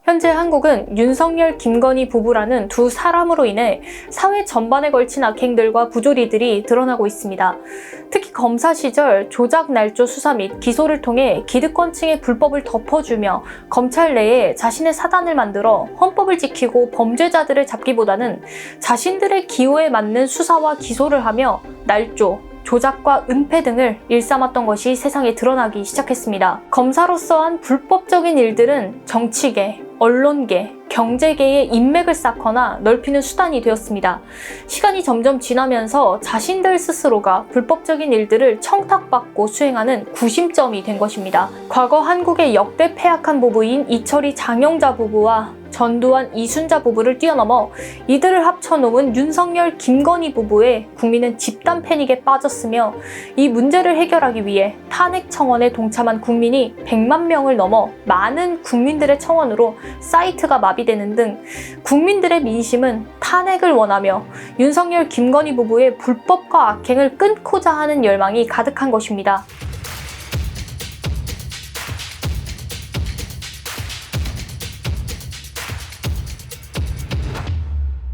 현재 한국은 윤석열, 김건희 부부라는 두 사람으로 인해 사회 전반에 걸친 악행들과 부조리들이 드러나고 있습니다. 특히 검사 시절 조작 날조 수사 및 기소를 통해 기득권층의 불법을 덮어주며 검찰 내에 자신의 사단을 만들어 헌법을 지키고 범죄자들을 잡기보다는 자신들의 기호에 맞는 수사와 기소를 하며 날조, 조작과 은폐 등을 일삼았던 것이 세상에 드러나기 시작했습니다. 검사로서 한 불법적인 일들은 정치계, 언론계, 경제계의 인맥을 쌓거나 넓히는 수단이 되었습니다. 시간이 점점 지나면서 자신들 스스로가 불법적인 일들을 청탁받고 수행하는 구심점이 된 것입니다. 과거 한국의 역대 폐악한 부부인 이철희 장영자 부부와 전두환 이순자 부부를 뛰어넘어 이들을 합쳐놓은 윤석열 김건희 부부에 국민은 집단 패닉에 빠졌으며 이 문제를 해결하기 위해 탄핵 청원에 동참한 국민이 100만 명을 넘어 많은 국민들의 청원으로 사이트가 마비되는 등 국민들의 민심은 탄핵을 원하며 윤석열 김건희 부부의 불법과 악행을 끊고자 하는 열망이 가득한 것입니다.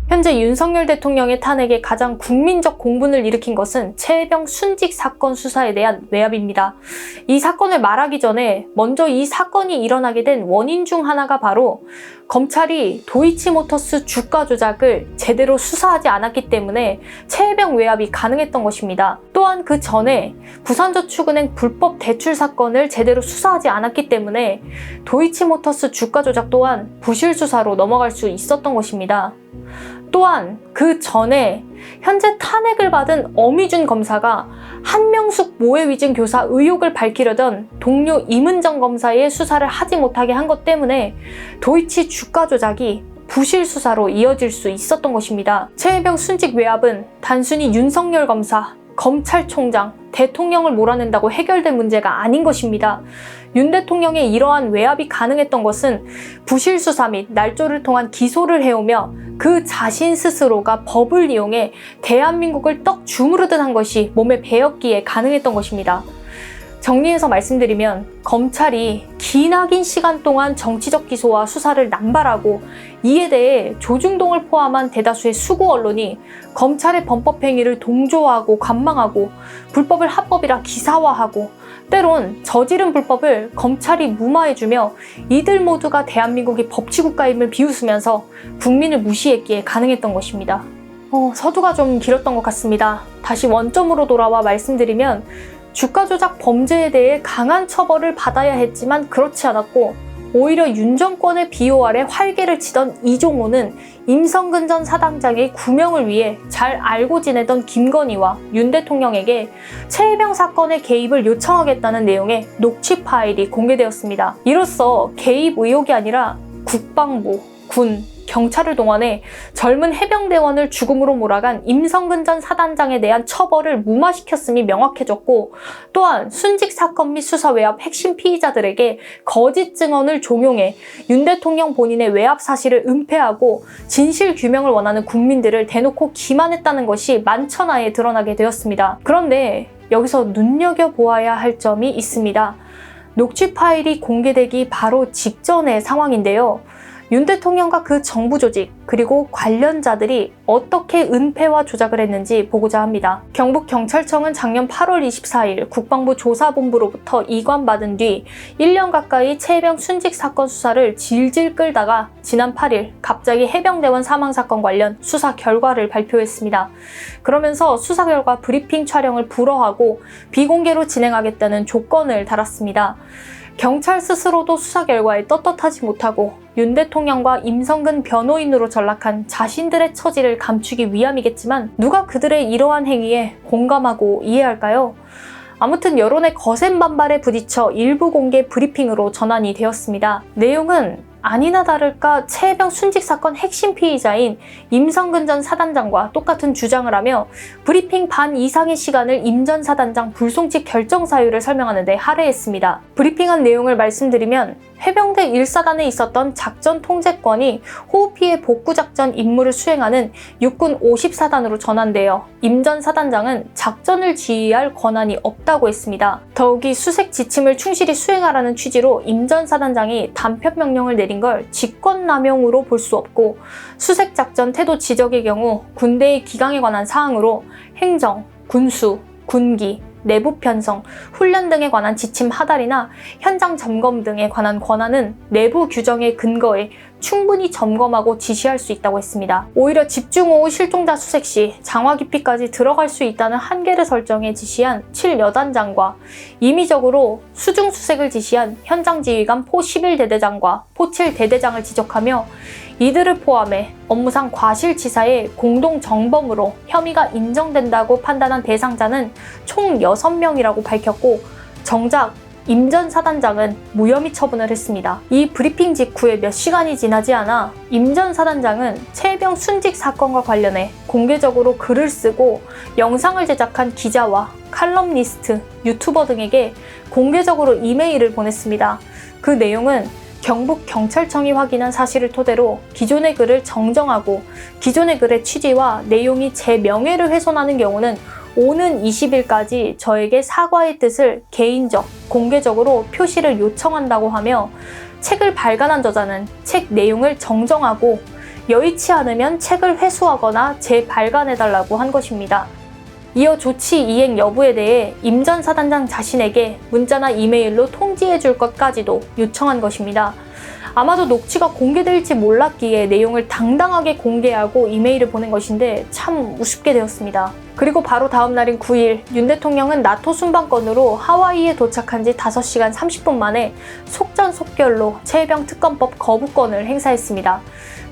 현재 윤석열 대통령의 탄핵에 가장 국민적 공분을 일으킨 것은 최혜병 순직 사건 수사에 대한 외압입니다. 이 사건을 말하기 전에 먼저 이 사건이 일어나게 된 원인 중 하나가 바로 검찰이 도이치모터스 주가 조작을 제대로 수사하지 않았기 때문에 최혜병 외압이 가능했던 것입니다. 또한 그 전에 부산저축은행 불법 대출 사건을 제대로 수사하지 않았기 때문에 도이치모터스 주가 조작 또한 부실 수사로 넘어갈 수 있었던 것입니다. 또한 그 전에 현재 탄핵을 받은 엄희준 검사가 한명숙 모해위증 교사 의혹을 밝히려던 동료 임은정 검사의 수사를 하지 못하게 한 것 때문에 도이치 주가 조작이 부실 수사로 이어질 수 있었던 것입니다. 최혜병 순직 외압은 단순히 윤석열 검사, 검찰총장, 대통령을 몰아낸다고 해결된 문제가 아닌 것입니다. 윤 대통령의 이러한 외압이 가능했던 것은 부실 수사 및 날조를 통한 기소를 해오며 그 자신 스스로가 법을 이용해 대한민국을 떡 주무르듯 한 것이 몸에 배었기에 가능했던 것입니다. 정리해서 말씀드리면 검찰이 기나긴 시간 동안 정치적 기소와 수사를 남발하고 이에 대해 조중동을 포함한 대다수의 수구 언론이 검찰의 범법행위를 동조하고 관망하고 불법을 합법이라 기사화하고 때론 저지른 불법을 검찰이 무마해주며 이들 모두가 대한민국이 법치국가임을 비웃으면서 국민을 무시했기에 가능했던 것입니다. 서두가 좀 길었던 것 같습니다. 다시 원점으로 돌아와 말씀드리면 주가 조작 범죄에 대해 강한 처벌을 받아야 했지만 그렇지 않았고 오히려 윤 정권의 비호 아래 활개를 치던 이종호는 임성근 전 사단장의 구명을 위해 잘 알고 지내던 김건희와 윤 대통령에게 최혜병 사건의 개입을 요청하겠다는 내용의 녹취 파일이 공개되었습니다. 이로써 개입 의혹이 아니라 국방부, 군, 경찰을 동원해 젊은 해병대원을 죽음으로 몰아간 임성근 전 사단장에 대한 처벌을 무마시켰음이 명확해졌고 또한 순직 사건 및 수사 외압 핵심 피의자들에게 거짓 증언을 종용해 윤 대통령 본인의 외압 사실을 은폐하고 진실 규명을 원하는 국민들을 대놓고 기만했다는 것이 만천하에 드러나게 되었습니다. 그런데 여기서 눈여겨보아야 할 점이 있습니다. 녹취 파일이 공개되기 바로 직전의 상황인데요. 윤 대통령과 그 정부 조직 그리고 관련자들이 어떻게 은폐와 조작을 했는지 보고자 합니다. 경북경찰청은 작년 8월 24일 국방부 조사본부로부터 이관받은 뒤 1년 가까이 최혜병 순직 사건 수사를 질질 끌다가 지난 8일 갑자기 해병대원 사망 사건 관련 수사 결과를 발표했습니다. 그러면서 수사 결과 브리핑 촬영을 불허하고 비공개로 진행하겠다는 조건을 달았습니다. 경찰 스스로도 수사 결과에 떳떳하지 못하고 윤 대통령과 임성근 변호인으로 전락한 자신들의 처지를 감추기 위함이겠지만 누가 그들의 이러한 행위에 공감하고 이해할까요? 아무튼 여론의 거센 반발에 부딪혀 일부 공개 브리핑으로 전환이 되었습니다. 내용은 아니나 다를까 최혜병 순직 사건 핵심 피의자인 임성근 전 사단장과 똑같은 주장을 하며 브리핑 반 이상의 시간을 임 전 사단장 불송치 결정 사유를 설명하는 데 할애했습니다. 브리핑한 내용을 말씀드리면 해병대 1사단에 있었던 작전 통제권이 호우피해 복구작전 임무를 수행하는 육군 50사단으로 전환되어 임전 사단장은 작전을 지휘할 권한이 없다고 했습니다. 더욱이 수색 지침을 충실히 수행하라는 취지로 임전 사단장이 단편 명령을 내린 걸 직권남용으로 볼 수 없고, 수색작전 태도 지적의 경우 군대의 기강에 관한 사항으로 행정, 군수, 군기, 내부 편성, 훈련 등에 관한 지침 하달이나 현장 점검 등에 관한 권한은 내부 규정에 근거해 충분히 점검하고 지시할 수 있다고 했습니다. 오히려 집중호우 실종자 수색 시 장화 깊이까지 들어갈 수 있다는 한계를 설정해 지시한 7여단장과 임의적으로 수중 수색을 지시한 현장지휘관 포 11대대장과 포 7대대장을 지적하며 이들을 포함해 업무상 과실치사의 공동정범으로 혐의가 인정된다고 판단한 대상자는 총 6명이라고 밝혔고, 정작 임전 사단장은 무혐의 처분을 했습니다. 이 브리핑 직후에 몇 시간이 지나지 않아 임전 사단장은 최해병 순직 사건과 관련해 공개적으로 글을 쓰고 영상을 제작한 기자와 칼럼니스트, 유튜버 등에게 공개적으로 이메일을 보냈습니다. 그 내용은 경북경찰청이 확인한 사실을 토대로 기존의 글을 정정하고, 기존의 글의 취지와 내용이 제 명예를 훼손하는 경우는 오는 20일까지 저에게 사과의 뜻을 개인적, 공개적으로 표시를 요청한다고 하며, 책을 발간한 저자는 책 내용을 정정하고 여의치 않으면 책을 회수하거나 재발간해달라고 한 것입니다. 이어 조치 이행 여부에 대해 임전 사단장 자신에게 문자나 이메일로 통지해 줄 것까지도 요청한 것입니다. 아마도 녹취가 공개될지 몰랐기에 내용을 당당하게 공개하고 이메일을 보낸 것인데 참 우습게 되었습니다. 그리고 바로 다음 날인 9일, 윤 대통령은 나토 순방건으로 하와이에 도착한 지 5시간 30분 만에 속전속결로 최해병 특검법 거부권을 행사했습니다.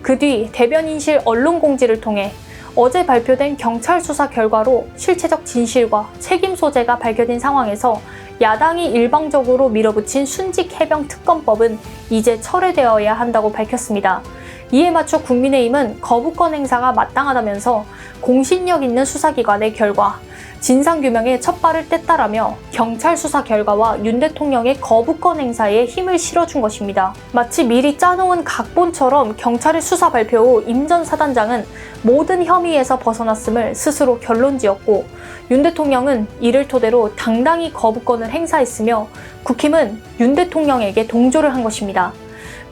그 뒤 대변인실 언론 공지를 통해 어제 발표된 경찰 수사 결과로 실체적 진실과 책임 소재가 밝혀진 상황에서 야당이 일방적으로 밀어붙인 순직 해병 특검법은 이제 철회되어야 한다고 밝혔습니다. 이에 맞춰 국민의힘은 거부권 행사가 마땅하다면서 공신력 있는 수사기관의 결과, 진상규명에 첫 발을 뗐다라며 경찰 수사 결과와 윤 대통령의 거부권 행사에 힘을 실어준 것입니다. 마치 미리 짜놓은 각본처럼 경찰의 수사 발표 후 임 전 사단장은 모든 혐의에서 벗어났음을 스스로 결론지었고, 윤 대통령은 이를 토대로 당당히 거부권을 행사했으며 국힘은 윤 대통령에게 동조를 한 것입니다.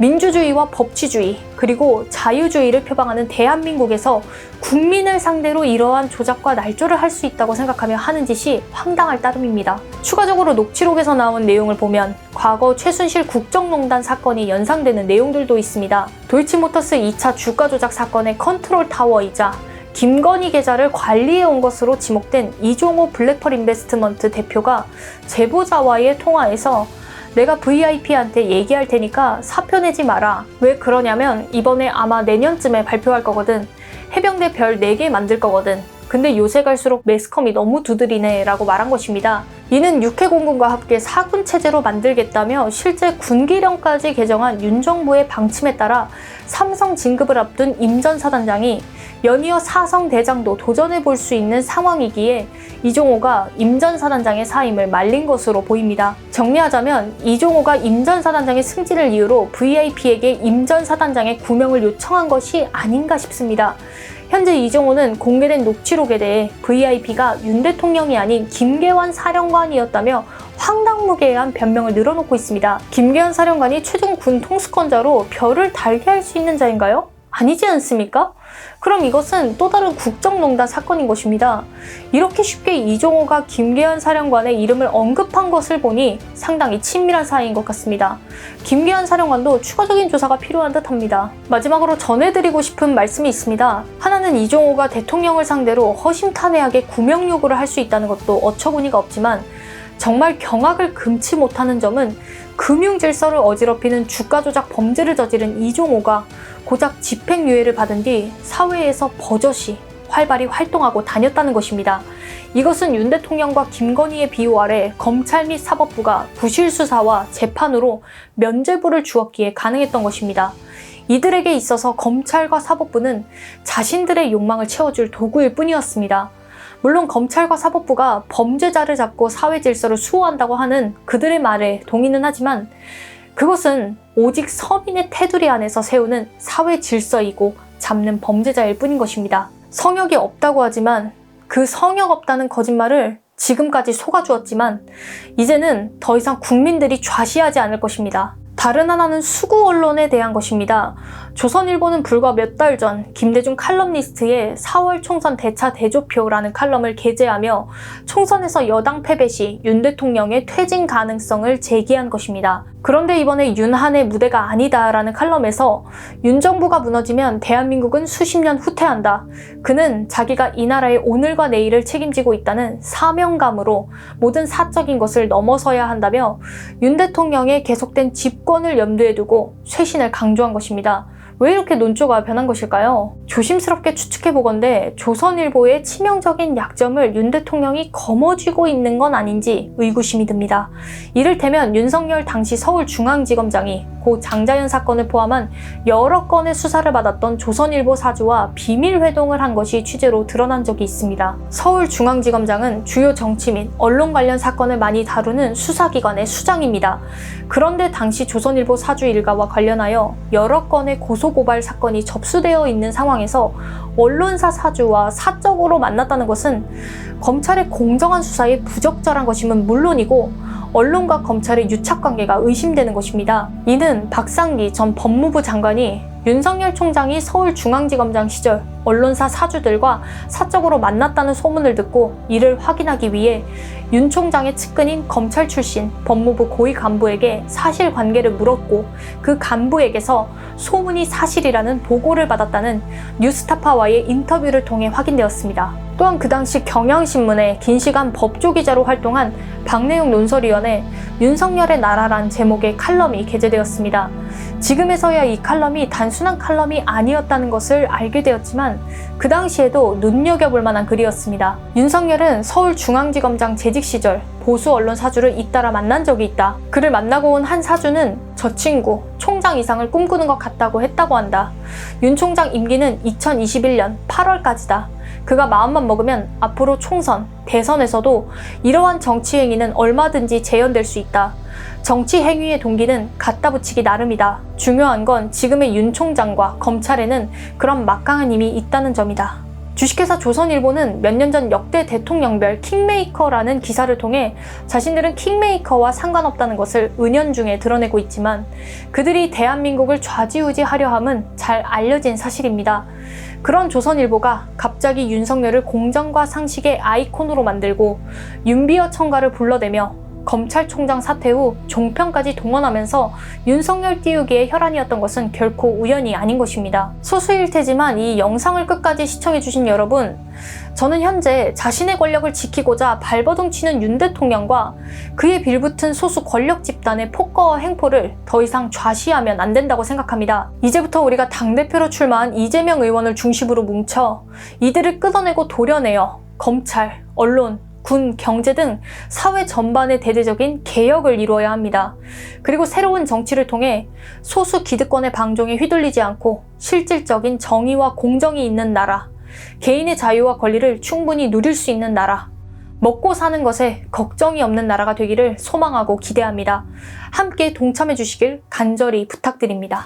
민주주의와 법치주의, 그리고 자유주의를 표방하는 대한민국에서 국민을 상대로 이러한 조작과 날조를 할 수 있다고 생각하며 하는 짓이 황당할 따름입니다. 추가적으로 녹취록에서 나온 내용을 보면 과거 최순실 국정농단 사건이 연상되는 내용들도 있습니다. 도이치모터스 2차 주가 조작 사건의 컨트롤 타워이자 김건희 계좌를 관리해온 것으로 지목된 이종호 블랙펄 인베스트먼트 대표가 제보자와의 통화에서 내가 VIP한테 얘기할 테니까 사표 내지 마라. 왜 그러냐면 이번에 아마 내년쯤에 발표할 거거든. 해병대 별 4개 만들 거거든. 근데 요새 갈수록 매스컴이 너무 두드리네 라고 말한 것입니다. 이는 육해공군과 함께 4군 체제로 만들겠다며 실제 군기령까지 개정한 윤 정부의 방침에 따라 삼성 진급을 앞둔 임 전 사단장이 연이어 사성 대장도 도전해 볼 수 있는 상황이기에 이종호가 임 전 사단장의 사임을 말린 것으로 보입니다. 정리하자면 이종호가 임 전 사단장의 승진을 이유로 VIP에게 임 전 사단장의 구명을 요청한 것이 아닌가 싶습니다. 현재 이종호는 공개된 녹취록에 대해 VIP가 윤 대통령이 아닌 김계환 사령관이었다며 황당무계한 변명을 늘어놓고 있습니다. 김계환 사령관이 최종 군 통수권자로 별을 달게 할 수 있는 자인가요? 아니지 않습니까? 그럼 이것은 또 다른 국정농단 사건인 것입니다. 이렇게 쉽게 이종호가 김계환 사령관의 이름을 언급한 것을 보니 상당히 친밀한 사이인 것 같습니다. 김계환 사령관도 추가적인 조사가 필요한 듯합니다. 마지막으로 전해드리고 싶은 말씀이 있습니다. 하나는 이종호가 대통령을 상대로 허심탄회하게 구명 요구를 할 수 있다는 것도 어처구니가 없지만, 정말 경악을 금치 못하는 점은 금융질서를 어지럽히는 주가 조작 범죄를 저지른 이종호가 고작 집행유예를 받은 뒤 사회에서 버젓이 활발히 활동하고 다녔다는 것입니다. 이것은 윤 대통령과 김건희의 비호 아래 검찰 및 사법부가 부실 수사와 재판으로 면죄부를 주었기에 가능했던 것입니다. 이들에게 있어서 검찰과 사법부는 자신들의 욕망을 채워줄 도구일 뿐이었습니다. 물론 검찰과 사법부가 범죄자를 잡고 사회 질서를 수호한다고 하는 그들의 말에 동의는 하지만 그것은 오직 서민의 테두리 안에서 세우는 사회 질서이고 잡는 범죄자일 뿐인 것입니다. 성역이 없다고 하지만 그 성역 없다는 거짓말을 지금까지 속아주었지만 이제는 더 이상 국민들이 좌시하지 않을 것입니다. 다른 하나는 수구 언론에 대한 것입니다. 조선일보는 불과 몇 달 전 김대중 칼럼니스트의 4월 총선 대차 대조표라는 칼럼을 게재하며 총선에서 여당 패배 시 윤 대통령의 퇴진 가능성을 제기한 것입니다. 그런데 이번에 윤한의 무대가 아니다라는 칼럼에서 윤 정부가 무너지면 대한민국은 수십 년 후퇴한다. 그는 자기가 이 나라의 오늘과 내일을 책임지고 있다는 사명감으로 모든 사적인 것을 넘어서야 한다며 윤 대통령의 계속된 집권을 염두에 두고 쇄신을 강조한 것입니다. 왜 이렇게 논조가 변한 것일까요? 조심스럽게 추측해보건대 조선일보의 치명적인 약점을 윤 대통령이 거머쥐고 있는 건 아닌지 의구심이 듭니다. 이를테면 윤석열 당시 서울중앙지검장이 고 장자연 사건을 포함한 여러 건의 수사를 받았던 조선일보 사주와 비밀회동을 한 것이 취재로 드러난 적이 있습니다. 서울중앙지검장은 주요 정치 및 언론 관련 사건을 많이 다루는 수사기관의 수장입니다. 그런데 당시 조선일보 사주 일가와 관련하여 여러 건의 고소고발 사건이 접수되어 있는 상황에서 언론사 사주와 사적으로 만났다는 것은 검찰의 공정한 수사에 부적절한 것임은 물론이고 언론과 검찰의 유착관계가 의심되는 것입니다. 이는 박상기 전 법무부 장관이 윤석열 총장이 서울중앙지검장 시절 언론사 사주들과 사적으로 만났다는 소문을 듣고 이를 확인하기 위해 윤 총장의 측근인 검찰 출신 법무부 고위 간부에게 사실관계를 물었고 그 간부에게서 소문이 사실이라는 보고를 받았다는 뉴스타파와의 인터뷰를 통해 확인되었습니다. 또한 그 당시 경향신문에 긴 시간 법조기자로 활동한 박내용 논설위원의 윤석열의 나라란 제목의 칼럼이 게재되었습니다. 지금에서야 이 칼럼이 단순한 칼럼이 아니었다는 것을 알게 되었지만 그 당시에도 눈여겨볼 만한 글이었습니다. 윤석열은 서울중앙지검장 재직 시절 보수 언론 사주를 잇따라 만난 적이 있다. 그를 만나고 온 한 사주는 저 친구 총장 이상을 꿈꾸는 것 같다고 했다고 한다. 윤 총장 임기는 2021년 8월까지다. 그가 마음만 먹으면 앞으로 총선, 대선에서도 이러한 정치 행위는 얼마든지 재현될 수 있다. 정치 행위의 동기는 갖다 붙이기 나름이다. 중요한 건 지금의 윤 총장과 검찰에는 그런 막강한 힘이 있다는 점이다. 주식회사 조선일보는 몇 년 전 역대 대통령별 킹메이커라는 기사를 통해 자신들은 킹메이커와 상관없다는 것을 은연중에 드러내고 있지만 그들이 대한민국을 좌지우지하려 함은 잘 알려진 사실입니다. 그런 조선일보가 갑자기 윤석열을 공정과 상식의 아이콘으로 만들고 윤비어 청가를 불러대며 검찰총장 사퇴 후 종편까지 동원하면서 윤석열 띄우기의 혈안이었던 것은 결코 우연이 아닌 것입니다. 소수일 테지만 이 영상을 끝까지 시청해주신 여러분, 저는 현재 자신의 권력을 지키고자 발버둥 치는 윤 대통령과 그에 빌붙은 소수 권력 집단의 폭거와 행포를 더 이상 좌시하면 안 된다고 생각합니다. 이제부터 우리가 당대표로 출마한 이재명 의원을 중심으로 뭉쳐 이들을 끌어내고 도려내어 검찰, 언론, 군, 경제 등 사회 전반의 대대적인 개혁을 이루어야 합니다. 그리고 새로운 정치를 통해 소수 기득권의 방종에 휘둘리지 않고 실질적인 정의와 공정이 있는 나라, 개인의 자유와 권리를 충분히 누릴 수 있는 나라, 먹고 사는 것에 걱정이 없는 나라가 되기를 소망하고 기대합니다. 함께 동참해 주시길 간절히 부탁드립니다.